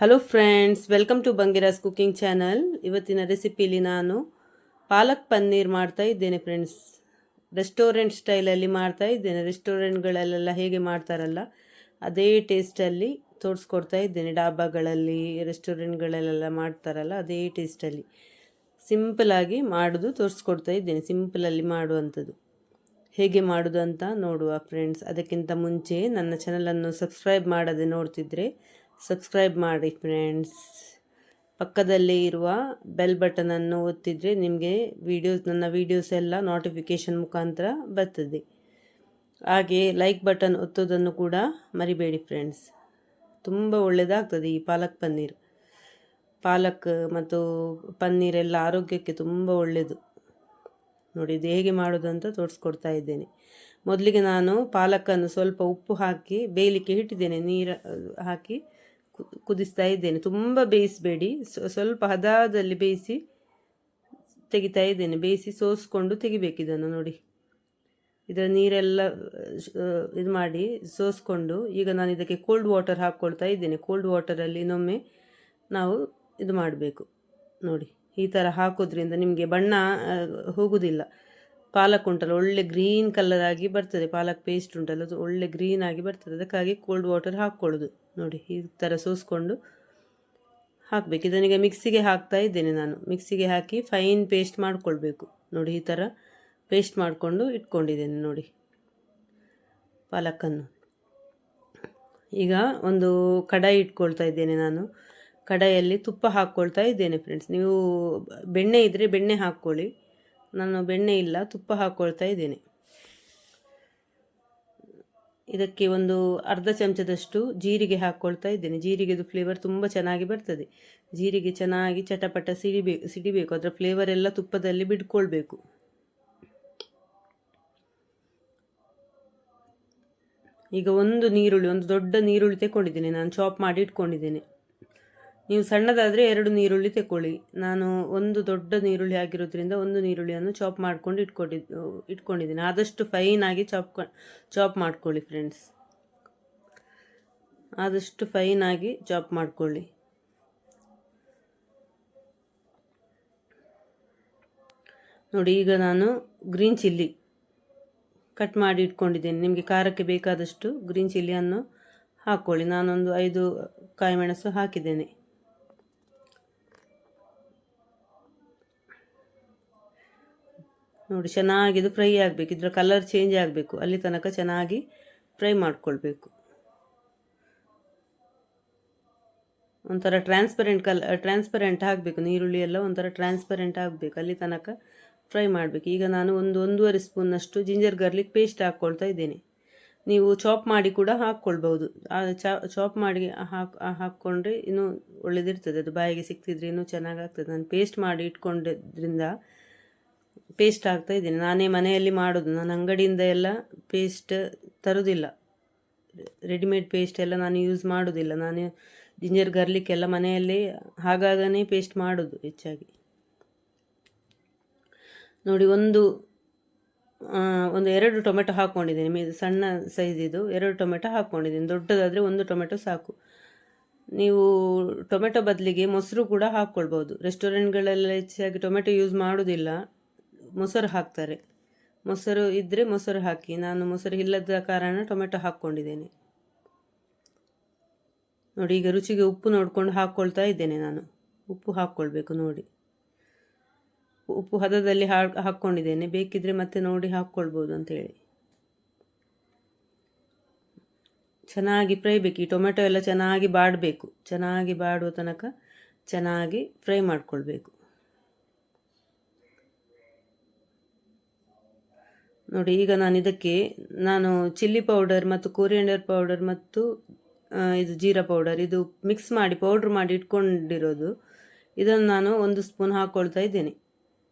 Hello friends, welcome to ಬಂಗಿರಾಸ್ cooking channel. ಇವತ್ತಿನ ರೆಸಿಪಿಲಿ ನಾನು ಪಾಲಕ್ ಪನ್ನೀರ್ ಮಾಡ್ತಾ ಇದ್ದೇನೆ ಫ್ರೆಂಡ್ಸ್. ರೆಸ್ಟೋರೆಂಟ್ ಸ್ಟೈಲಲ್ಲಿ ಮಾಡ್ತಾ ಇದ್ದೇನೆ. ರೆಸ್ಟೋರೆಂಟ್ಗಳಲ್ಲೆಲ್ಲ ಹೇಗೆ ಮಾಡ್ತಾರಲ್ಲ ಅದೇ ಟೇಸ್ಟಲ್ಲಿ ತೋರಿಸ್ಕೊಡ್ತಾ ಇದ್ದೇನೆ. ಡಾಬಾಗಳಲ್ಲಿ ರೆಸ್ಟೋರೆಂಟ್ಗಳಲ್ಲೆಲ್ಲ ಮಾಡ್ತಾರಲ್ಲ ಅದೇ ಟೇಸ್ಟಲ್ಲಿ ಸಿಂಪಲಾಗಿ ಮಾಡೋದು ತೋರಿಸ್ಕೊಡ್ತಾ ಇದ್ದೇನೆ. ಸಿಂಪಲಲ್ಲಿ ಮಾಡುವಂಥದ್ದು ಹೇಗೆ ಮಾಡೋದು ಅಂತ ನೋಡುವ ಫ್ರೆಂಡ್ಸ್. ಅದಕ್ಕಿಂತ ಮುಂಚೆ ನನ್ನ ಚಾನಲನ್ನು ಸಬ್ಸ್ಕ್ರೈಬ್ ಮಾಡದೆ ನೋಡ್ತಿದ್ರೆ ಸಬ್ಸ್ಕ್ರೈಬ್ ಮಾಡಿ ಫ್ರೆಂಡ್ಸ್. ಪಕ್ಕದಲ್ಲೇ ಇರುವ ಬೆಲ್ ಬಟನನ್ನು ಒತ್ತಿದರೆ ನಿಮಗೆ ನನ್ನ ವೀಡಿಯೋಸ್ ಎಲ್ಲ ನೋಟಿಫಿಕೇಷನ್ ಮುಖಾಂತರ ಬರ್ತದೆ. ಹಾಗೆ ಲೈಕ್ ಬಟನ್ ಒತ್ತೋದನ್ನು ಕೂಡ ಮರಿಬೇಡಿ ಫ್ರೆಂಡ್ಸ್. ತುಂಬ ಒಳ್ಳೆಯದಾಗ್ತದೆ ಈ ಪಾಲಕ್ ಪನ್ನೀರ್. ಪಾಲಕ್ ಮತ್ತು ಪನ್ನೀರೆಲ್ಲ ಆರೋಗ್ಯಕ್ಕೆ ತುಂಬ ಒಳ್ಳೆಯದು. ನೋಡಿ ಇದು ಹೇಗೆ ಮಾಡೋದು ಅಂತ ತೋರಿಸ್ಕೊಡ್ತಾ ಇದ್ದೇನೆ. ಮೊದಲಿಗೆ ನಾನು ಪಾಲಕನ್ನು ಸ್ವಲ್ಪ ಉಪ್ಪು ಹಾಕಿ ಬೇಯಲಿಕ್ಕೆ ಇಟ್ಟಿದ್ದೇನೆ. ನೀರು ಹಾಕಿ ಕುದಿಸ್ತಾ ಇದ್ದೇನೆ. ತುಂಬ ಬೇಯಿಸಬೇಡಿ, ಸ್ವಲ್ಪ ಹದದಲ್ಲಿ ಬೇಯಿಸಿ ತೆಗಿತಾ ಇದ್ದೇನೆ. ಬೇಯಿಸಿ ಸೋಸ್ಕೊಂಡು ತೆಗಿಬೇಕು ಇದನ್ನು. ನೋಡಿ ಇದರ ನೀರೆಲ್ಲ ಇದು ಮಾಡಿ ಸೋಸ್ಕೊಂಡು ಈಗ ನಾನು ಇದಕ್ಕೆ ಕೋಲ್ಡ್ ವಾಟರ್ ಹಾಕ್ಕೊಳ್ತಾ ಇದ್ದೇನೆ. ಕೋಲ್ಡ್ ವಾಟರಲ್ಲಿ ಇನ್ನೊಮ್ಮೆ ನಾವು ಇದು ಮಾಡಬೇಕು. ನೋಡಿ ಈ ಥರ ಹಾಕೋದ್ರಿಂದ ನಿಮಗೆ ಬಣ್ಣ ಹೋಗುವುದಿಲ್ಲ. ಪಾಲಕ್ ಉಂಟಲ್ಲ ಒಳ್ಳೆ ಗ್ರೀನ್ ಕಲರ್ ಆಗಿ ಬರ್ತದೆ. ಪಾಲಕ್ ಪೇಸ್ಟ್ ಉಂಟಲ್ಲ ಅದು ಒಳ್ಳೆ ಗ್ರೀನ್ ಆಗಿ ಬರ್ತದೆ. ಅದಕ್ಕಾಗಿ ಕೋಲ್ಡ್ ವಾಟರ್ ಹಾಕ್ಕೊಳ್ಳೋದು. ನೋಡಿ ಈ ಥರ ಸೋಸ್ಕೊಂಡು ಹಾಕಬೇಕು. ಇದನ್ನೀಗ ಮಿಕ್ಸಿಗೆ ಹಾಕ್ತಾ ಇದ್ದೇನೆ ನಾನು. ಮಿಕ್ಸಿಗೆ ಹಾಕಿ ಫೈನ್ ಪೇಸ್ಟ್ ಮಾಡ್ಕೊಳ್ಬೇಕು. ನೋಡಿ ಈ ಥರ ಪೇಸ್ಟ್ ಮಾಡಿಕೊಂಡು ಇಟ್ಕೊಂಡಿದ್ದೇನೆ. ನೋಡಿ ಪಾಲಕನ್ನು ಈಗ ಒಂದು ಕಡಾಯಿ ಇಟ್ಕೊಳ್ತಾ ಇದ್ದೇನೆ ನಾನು. ಕಡಾಯಿಯಲ್ಲಿ ತುಪ್ಪ ಹಾಕ್ಕೊಳ್ತಾ ಇದ್ದೇನೆ ಫ್ರೆಂಡ್ಸ್. ನೀವು ಬೆಣ್ಣೆ ಇದ್ದರೆ ಬೆಣ್ಣೆ ಹಾಕ್ಕೊಳ್ಳಿ. ನಾನು ಬೆಣ್ಣೆ ಇಲ್ಲ, ತುಪ್ಪ ಹಾಕ್ಕೊಳ್ತಾ ಇದ್ದೇನೆ. ಇದಕ್ಕೆ ಒಂದು ಅರ್ಧ ಚಮಚದಷ್ಟು ಜೀರಿಗೆ ಹಾಕ್ಕೊಳ್ತಾ ಇದ್ದೇನೆ. ಜೀರಿಗೆದು ಫ್ಲೇವರ್ ತುಂಬ ಚೆನ್ನಾಗಿ ಬರ್ತದೆ. ಜೀರಿಗೆ ಚೆನ್ನಾಗಿ ಚಟಪಟ ಸಿಡಿಬೇಕು. ಅದರ ಫ್ಲೇವರ್ ಎಲ್ಲ ತುಪ್ಪದಲ್ಲಿ ಬಿಡ್ಕೊಳ್ಬೇಕು. ಈಗ ಒಂದು ದೊಡ್ಡ ನೀರುಳ್ಳಿ ತೆಕ್ಕೊಂಡಿದ್ದೇನೆ ನಾನು. ಚಾಪ್ ಮಾಡಿ ಇಟ್ಕೊಂಡಿದ್ದೇನೆ. ನೀವು ಸಣ್ಣದಾದರೆ 2 ನೀರುಳ್ಳಿ ತೆಕ್ಕೊಳ್ಳಿ. ನಾನು ಒಂದು ದೊಡ್ಡ ನೀರುಳ್ಳಿ ಆಗಿರೋದ್ರಿಂದ ಒಂದು ನೀರುಳ್ಳಿಯನ್ನು ಚಾಪ್ ಮಾಡ್ಕೊಂಡು ಇಟ್ಕೊಂಡಿದ್ದೀನಿ. ಆದಷ್ಟು ಫೈನಾಗಿ ಚಾಪ್ ಮಾಡ್ಕೊಳ್ಳಿ ಫ್ರೆಂಡ್ಸ್. ಆದಷ್ಟು ಫೈನಾಗಿ ಚಾಪ್ ಮಾಡ್ಕೊಳ್ಳಿ. ನೋಡಿ ಈಗ ನಾನು ಗ್ರೀನ್ ಚಿಲ್ಲಿ ಕಟ್ ಮಾಡಿ ಇಟ್ಕೊಂಡಿದ್ದೇನೆ. ನಿಮಗೆ ಖಾರಕ್ಕೆ ಬೇಕಾದಷ್ಟು ಗ್ರೀನ್ ಚಿಲ್ಲಿಯನ್ನು ಹಾಕ್ಕೊಳ್ಳಿ. ನಾನೊಂದು 5 ಕಾಯಿಮೆಣಸು ಹಾಕಿದ್ದೇನೆ. ನೋಡಿ ಚೆನ್ನಾಗಿ ಇದು ಫ್ರೈ ಆಗಬೇಕು. ಇದರ ಕಲರ್ ಚೇಂಜ್ ಆಗಬೇಕು. ಅಲ್ಲಿ ತನಕ ಚೆನ್ನಾಗಿ ಫ್ರೈ ಮಾಡ್ಕೊಳ್ಬೇಕು. ಒಂಥರ ಟ್ರಾನ್ಸ್ಪರೆಂಟ್ ಆಗಬೇಕು. ನೀರುಳ್ಳಿ ಎಲ್ಲ ಒಂಥರ ಟ್ರಾನ್ಸ್ಪರೆಂಟ್ ಆಗಬೇಕು. ಅಲ್ಲಿ ತನಕ ಫ್ರೈ ಮಾಡಬೇಕು. ಈಗ ನಾನು ಒಂದೂವರೆ ಸ್ಪೂನ್ನಷ್ಟು ಜಿಂಜರ್ ಗಾರ್ಲಿಕ್ ಪೇಸ್ಟ್ ಹಾಕ್ಕೊಳ್ತಾ ಇದ್ದೇನೆ. ನೀವು ಚಾಪ್ ಮಾಡಿ ಕೂಡ ಹಾಕ್ಕೊಳ್ಬೋದು. ಚಾಪ್ ಮಾಡಿ ಹಾಕ್ಕೊಂಡ್ರೆ ಇನ್ನೂ ಒಳ್ಳೆದಿರ್ತದೆ. ಅದು ಬಾಯಿಗೆ ಸಿಕ್ತಿದ್ರೆ ಇನ್ನೂ ಚೆನ್ನಾಗಾಗ್ತದೆ. ನಾನು ಪೇಸ್ಟ್ ಮಾಡಿ ಇಟ್ಕೊಂಡಿದ್ರಿಂದ ಪೇಸ್ಟ್ ಹಾಕ್ತಾ ಇದ್ದೀನಿ. ನಾನೇ ಮನೆಯಲ್ಲಿ ಮಾಡೋದು. ನಾನು ಅಂಗಡಿಯಿಂದ ಎಲ್ಲ ಪೇಸ್ಟ್ ತರೋದಿಲ್ಲ. ರೆಡಿಮೇಡ್ ಪೇಸ್ಟ್ ಎಲ್ಲ ನಾನು ಯೂಸ್ ಮಾಡೋದಿಲ್ಲ. ನಾನು ಜಿಂಜರ್ ಗಾರ್ಲಿಕ್ ಎಲ್ಲ ಮನೆಯಲ್ಲೇ ಹಾಗಾಗನೇ ಪೇಸ್ಟ್ ಮಾಡೋದು ಹೆಚ್ಚಾಗಿ. ನೋಡಿ ಒಂದು 2 ಟೊಮೆಟೊ ಹಾಕ್ಕೊಂಡಿದ್ದೀನಿ. ಸಣ್ಣ ಸೈಜಿದು 2 ಟೊಮೆಟೊ ಹಾಕ್ಕೊಂಡಿದ್ದೀನಿ. ದೊಡ್ಡದಾದರೆ 1 ಟೊಮೆಟೊ ಸಾಕು. ನೀವು ಟೊಮೆಟೊ ಬದಲಿಗೆ ಮೊಸರು ಕೂಡ ಹಾಕ್ಕೊಳ್ಬೋದು. ರೆಸ್ಟೋರೆಂಟ್ಗಳೆಲ್ಲ ಹೆಚ್ಚಾಗಿ ಟೊಮೆಟೊ ಯೂಸ್ ಮಾಡೋದಿಲ್ಲ, ಮೊಸರು ಹಾಕ್ತಾರೆ. ಮೊಸರು ಇದ್ದರೆ ಮೊಸರು ಹಾಕಿ. ನಾನು ಮೊಸರು ಇಲ್ಲದ ಕಾರಣ ಟೊಮೆಟೊ ಹಾಕ್ಕೊಂಡಿದ್ದೇನೆ. ನೋಡಿ ಈಗ ರುಚಿಗೆ ಉಪ್ಪು ನೋಡ್ಕೊಂಡು ಹಾಕ್ಕೊಳ್ತಾ ಇದ್ದೇನೆ ನಾನು. ಉಪ್ಪು ಹಾಕ್ಕೊಳ್ಬೇಕು. ನೋಡಿ ಉಪ್ಪು ಹದದಲ್ಲಿ ಹಾಕ್ಕೊಂಡಿದ್ದೇನೆ. ಬೇಕಿದ್ರೆ ಮತ್ತೆ ನೋಡಿ ಹಾಕ್ಕೊಳ್ಬೋದು ಅಂತೇಳಿ. ಚೆನ್ನಾಗಿ ಫ್ರೈ ಬೇಕು. ಈ ಟೊಮೆಟೊ ಎಲ್ಲ ಚೆನ್ನಾಗಿ ಬಾಡಬೇಕು. ಚೆನ್ನಾಗಿ ಬಾಡುವ ತನಕ ಚೆನ್ನಾಗಿ ಫ್ರೈ ಮಾಡ್ಕೊಳ್ಬೇಕು. ನೋಡಿ ಈಗ ನಾನು ಚಿಲ್ಲಿ ಪೌಡರ್ ಮತ್ತು ಕೊರಿಯಂಡರ್ ಪೌಡರ್ ಮತ್ತು ಇದು ಜೀರಾ ಪೌಡರ್ ಇದು ಮಿಕ್ಸ್ ಮಾಡಿ ಪೌಡ್ರ್ ಮಾಡಿ ಇಟ್ಕೊಂಡಿರೋದು. ಇದನ್ನು ನಾನು 1 ಸ್ಪೂನ್ ಹಾಕ್ಕೊಳ್ತಾ ಇದ್ದೇನೆ.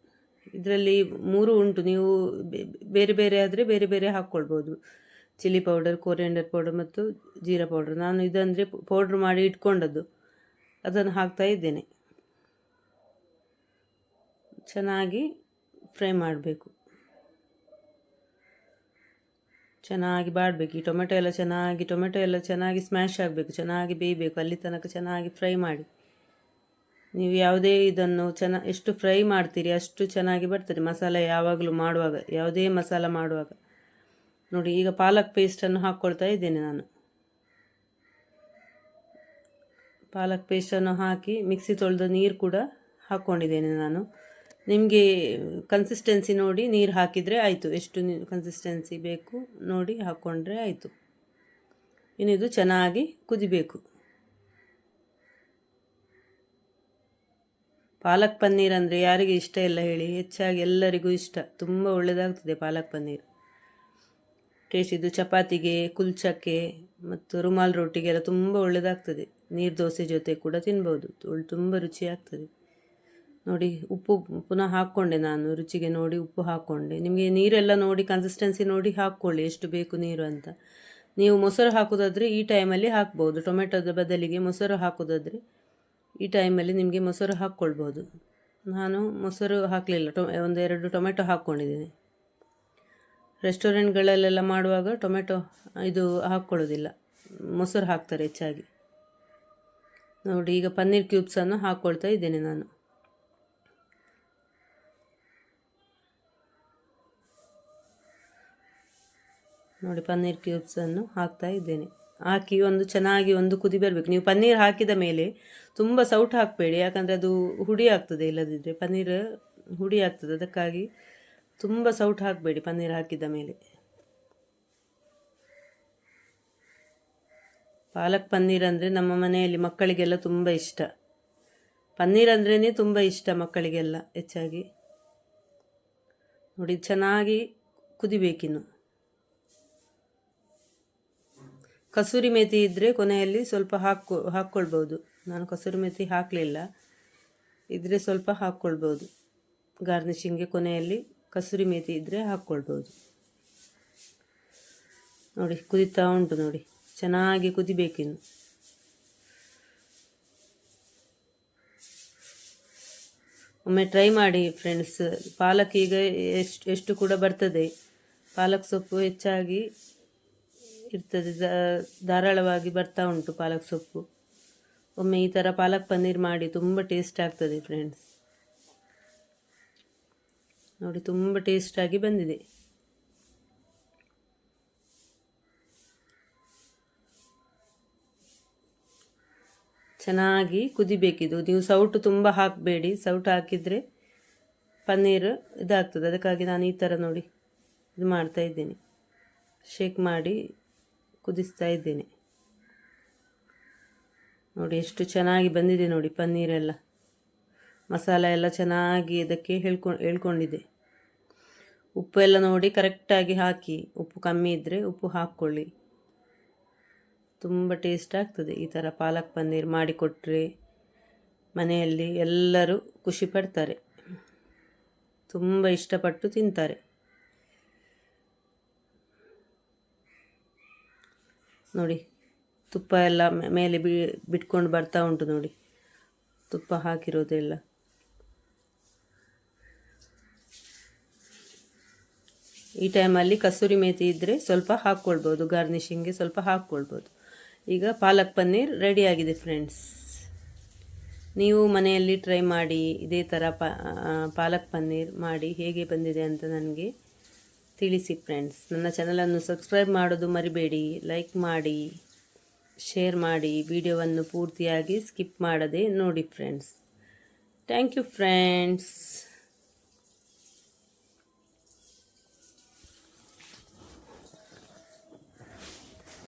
ಇದರಲ್ಲಿ 3 ಉಂಟು. ನೀವು ಬೇರೆ ಬೇರೆ ಆದರೆ ಬೇರೆ ಬೇರೆ ಹಾಕ್ಕೊಳ್ಬೋದು. ಚಿಲ್ಲಿ ಪೌಡರ್, ಕೊರಿಯಂಡರ್ ಪೌಡರ್ ಮತ್ತು ಜೀರಾ ಪೌಡರ್. ನಾನು ಇದಂದರೆ ಪೌಡ್ರ್ ಮಾಡಿ ಇಟ್ಕೊಂಡದ್ದು, ಅದನ್ನು ಹಾಕ್ತಾ ಇದ್ದೇನೆ. ಚೆನ್ನಾಗಿ ಫ್ರೈ ಮಾಡಬೇಕು. ಚೆನ್ನಾಗಿ ಬಾಡಬೇಕು. ಈ ಟೊಮೆಟೊ ಎಲ್ಲ ಚೆನ್ನಾಗಿ ಸ್ಮ್ಯಾಶ್ ಆಗಬೇಕು, ಚೆನ್ನಾಗಿ ಬೇಯಬೇಕು, ಅಲ್ಲಿ ತನಕ ಚೆನ್ನಾಗಿ ಫ್ರೈ ಮಾಡಿ. ನೀವು ಯಾವುದೇ ಇದನ್ನು ಎಷ್ಟು ಫ್ರೈ ಮಾಡ್ತೀರಿ ಅಷ್ಟು ಚೆನ್ನಾಗಿ ಬರ್ತದೆ ಮಸಾಲೆ. ಯಾವಾಗಲೂ ಮಾಡುವಾಗ, ಯಾವುದೇ ಮಸಾಲ ಮಾಡುವಾಗ ನೋಡಿ. ಈಗ ಪಾಲಕ್ ಪೇಸ್ಟನ್ನು ಹಾಕ್ಕೊಳ್ತಾ ಇದ್ದೇನೆ ನಾನು. ಪಾಲಕ್ ಪೇಸ್ಟನ್ನು ಹಾಕಿ ಮಿಕ್ಸಿ ತೊಳೆದ ನೀರು ಕೂಡ ಹಾಕ್ಕೊಂಡಿದ್ದೇನೆ ನಾನು. ನಿಮಗೆ ಕನ್ಸಿಸ್ಟೆನ್ಸಿ ನೋಡಿ ನೀರು ಹಾಕಿದರೆ ಆಯಿತು. ಎಷ್ಟು ಕನ್ಸಿಸ್ಟೆನ್ಸಿ ಬೇಕು ನೋಡಿ ಹಾಕ್ಕೊಂಡ್ರೆ ಆಯಿತು. ಇನ್ನಿದು ಚೆನ್ನಾಗಿ ಕುದಿಬೇಕು. ಪಾಲಕ್ ಪನ್ನೀರ್ ಅಂದರೆ ಯಾರಿಗೆ ಇಷ್ಟ ಇಲ್ಲ ಹೇಳಿ? ಹೆಚ್ಚಾಗಿ ಎಲ್ಲರಿಗೂ ಇಷ್ಟ. ತುಂಬ ಒಳ್ಳೆಯದಾಗ್ತದೆ ಪಾಲಕ್ ಪನ್ನೀರ್. ಟೇಸ್ಟ್ ಇದು ಚಪಾತಿಗೆ, ಕುಲ್ಚಕ್ಕೆ ಮತ್ತು ರುಮಾಲ್ ರೊಟ್ಟಿಗೆಲ್ಲ ತುಂಬ ಒಳ್ಳೆಯದಾಗ್ತದೆ. ನೀರು ದೋಸೆ ಜೊತೆ ಕೂಡ ತಿನ್ಬೋದು, ತುಂಬ ರುಚಿಯಾಗ್ತದೆ. ನೋಡಿ, ಉಪ್ಪು ಪುನಃ ಹಾಕ್ಕೊಂಡೆ ನಾನು. ರುಚಿಗೆ ನೋಡಿ ಉಪ್ಪು ಹಾಕ್ಕೊಂಡೆ. ನಿಮಗೆ ನೀರೆಲ್ಲ ನೋಡಿ ಕನ್ಸಿಸ್ಟೆನ್ಸಿ ನೋಡಿ ಹಾಕ್ಕೊಳ್ಳಿ ಎಷ್ಟು ಬೇಕು ನೀರು ಅಂತ. ನೀವು ಮೊಸರು ಹಾಕೋದಾದರೆ ಈ ಟೈಮಲ್ಲಿ ಹಾಕ್ಬೋದು. ಟೊಮೆಟೊದ ಬದಲಿಗೆ ಮೊಸರು ಹಾಕೋದಾದರೆ ಈ ಟೈಮಲ್ಲಿ ನಿಮಗೆ ಮೊಸರು ಹಾಕ್ಕೊಳ್ಬೋದು. ನಾನು ಮೊಸರು ಹಾಕಲಿಲ್ಲ, ಒಂದೆರಡು ಟೊಮೆಟೊ ಹಾಕ್ಕೊಂಡಿದ್ದೀನಿ. ರೆಸ್ಟೋರೆಂಟ್ಗಳಲ್ಲೆಲ್ಲ ಮಾಡುವಾಗ ಟೊಮೆಟೊ ಇದು ಹಾಕ್ಕೊಳ್ಳೋದಿಲ್ಲ, ಮೊಸರು ಹಾಕ್ತಾರೆ ಹೆಚ್ಚಾಗಿ. ನೋಡಿ, ಈಗ ಪನ್ನೀರ್ ಕ್ಯೂಬ್ಸನ್ನು ಹಾಕ್ಕೊಳ್ತಾ ಇದ್ದೇನೆ ನಾನು. ನೋಡಿ, ಪನ್ನೀರ್ ಕ್ಯೂಬ್ಸನ್ನು ಹಾಕ್ತಾ ಇದ್ದೇನೆ. ಹಾಕಿ ಚೆನ್ನಾಗಿ ಒಂದು ಕುದಿ ಬರಬೇಕು. ನೀವು ಪನ್ನೀರ್ ಹಾಕಿದ ಮೇಲೆ ತುಂಬ ಸೌಟ್ ಹಾಕಬೇಡಿ, ಯಾಕಂದರೆ ಅದು ಹುಡಿ ಆಗ್ತದೆ. ಇಲ್ಲದಿದ್ದರೆ ಪನ್ನೀರ್ ಹುಡಿ ಆಗ್ತದೆ, ಅದಕ್ಕಾಗಿ ತುಂಬ ಸೌಟ್ ಹಾಕಬೇಡಿ ಪನ್ನೀರ್ ಹಾಕಿದ ಮೇಲೆ. ಪಾಲಕ್ ಪನ್ನೀರ್ ಅಂದರೆ ನಮ್ಮ ಮನೆಯಲ್ಲಿ ಮಕ್ಕಳಿಗೆಲ್ಲ ತುಂಬ ಇಷ್ಟ. ಪನ್ನೀರ್ ಅಂದ್ರೇ ತುಂಬ ಇಷ್ಟ ಮಕ್ಕಳಿಗೆಲ್ಲ ಹೆಚ್ಚಾಗಿ. ನೋಡಿ, ಚೆನ್ನಾಗಿ ಕುದಿಬೇಕಿನ್ನು. ಕಸೂರಿ ಮೇಥಿ ಇದ್ದರೆ ಕೊನೆಯಲ್ಲಿ ಸ್ವಲ್ಪ ಹಾಕ್ಕೊಳ್ಬೋದು. ನಾನು ಕಸೂರಿ ಮೇಥಿ ಹಾಕಲಿಲ್ಲ, ಇದ್ದರೆ ಸ್ವಲ್ಪ ಹಾಕ್ಕೊಳ್ಬೋದು. ಗಾರ್ನಿಷಿಂಗ್ಗೆ ಕೊನೆಯಲ್ಲಿ ಕಸೂರಿ ಮೇಥಿ ಇದ್ದರೆ ಹಾಕ್ಕೊಳ್ಬೋದು. ನೋಡಿ, ಕುದೀತಾ ಉಂಟು. ನೋಡಿ, ಚೆನ್ನಾಗಿ ಕುದಿಬೇಕಿನ್ನು. ಒಮ್ಮೆ ಟ್ರೈ ಮಾಡಿ ಫ್ರೆಂಡ್ಸ್. ಪಾಲಕ್ ಈಗ ಎಷ್ಟು ಕೂಡ ಬರ್ತದೆ. ಪಾಲಕ್ ಸೊಪ್ಪು ಹೆಚ್ಚಾಗಿ ಇರ್ತದೆ, ಧಾರಾಳವಾಗಿ ಬರ್ತಾ ಉಂಟು ಪಾಲಕ್ ಸೊಪ್ಪು. ಒಮ್ಮೆ ಈ ಥರ ಪಾಲಕ್ ಪನ್ನೀರ್ ಮಾಡಿ, ತುಂಬ ಟೇಸ್ಟ್ ಆಗ್ತದೆ ಫ್ರೆಂಡ್ಸ್. ನೋಡಿ, ತುಂಬ ಟೇಸ್ಟಾಗಿ ಬಂದಿದೆ. ಚೆನ್ನಾಗಿ ಕುದಿಬೇಕಿದು. ನೀವು ಸೌಟು ತುಂಬ ಹಾಕಬೇಡಿ, ಸೌಟು ಹಾಕಿದರೆ ಪನ್ನೀರ್ ಇದಾಗ್ತದೆ. ಅದಕ್ಕಾಗಿ ನಾನು ಈ ಥರ ನೋಡಿ ಇದು ಮಾಡ್ತಾ ಇದ್ದೇನೆ, ಶೇಕ್ ಮಾಡಿ ಕುದಿಸ್ತಾ ಇದ್ದೇನೆ. ನೋಡಿ, ಎಷ್ಟು ಚೆನ್ನಾಗಿ ಬಂದಿದೆ ನೋಡಿ ಪನ್ನೀರೆಲ್ಲ. ಮಸಾಲ ಎಲ್ಲ ಚೆನ್ನಾಗಿ ಇದಕ್ಕೆ ಹೇಳ್ಕೊಂಡಿದೆ. ಉಪ್ಪು ಎಲ್ಲ ನೋಡಿ ಕರೆಕ್ಟಾಗಿ ಹಾಕಿ. ಉಪ್ಪು ಕಮ್ಮಿ ಇದ್ದರೆ ಉಪ್ಪು ಹಾಕ್ಕೊಳ್ಳಿ. ತುಂಬ ಟೇಸ್ಟ್ ಆಗ್ತದೆ ಈ ಥರ ಪಾಲಕ್ ಪನ್ನೀರ್ ಮಾಡಿಕೊಟ್ರೆ. ಮನೆಯಲ್ಲಿ ಎಲ್ಲರೂ ಖುಷಿ ಪಡ್ತಾರೆ, ತುಂಬ ಇಷ್ಟಪಟ್ಟು ತಿಂತಾರೆ. ನೋಡಿ, ತುಪ್ಪ ಎಲ್ಲ ಮೇಲೆ ಬಿಟ್ಕೊಂಡು ಬರ್ತಾ ಉಂಟು ನೋಡಿ, ತುಪ್ಪ ಹಾಕಿರೋದೆಲ್ಲ. ಈ ಟೈಮಲ್ಲಿ ಕಸೂರಿ ಮೇಥಿ ಇದ್ದರೆ ಸ್ವಲ್ಪ ಹಾಕ್ಕೊಳ್ಬೋದು, ಗಾರ್ನಿಷಿಂಗ್ಗೆ ಸ್ವಲ್ಪ ಹಾಕ್ಕೊಳ್ಬೋದು. ಈಗ ಪಾಲಕ್ ಪನ್ನೀರ್ ರೆಡಿಯಾಗಿದೆ ಫ್ರೆಂಡ್ಸ್. ನೀವು ಮನೆಯಲ್ಲಿ ಟ್ರೈ ಮಾಡಿ ಇದೇ ಥರ ಪಾಲಕ್ ಪನ್ನೀರ್ ಮಾಡಿ ಹೇಗೆ ಬಂದಿದೆ ಅಂತ ನನಗೆ ತಿಳಿಸಿ ಫ್ರೆಂಡ್ಸ್. ನನ್ನ ಚಾನಲನ್ನು ಸಬ್ಸ್ಕ್ರೈಬ್ ಮಾಡೋದು ಮರಿಬೇಡಿ. ಲೈಕ್ ಮಾಡಿ, ಶೇರ್ ಮಾಡಿ, ವಿಡಿಯೋವನ್ನು ಪೂರ್ತಿಯಾಗಿ ಸ್ಕಿಪ್ ಮಾಡದೆ ನೋಡಿ ಫ್ರೆಂಡ್ಸ್. Thank you friends.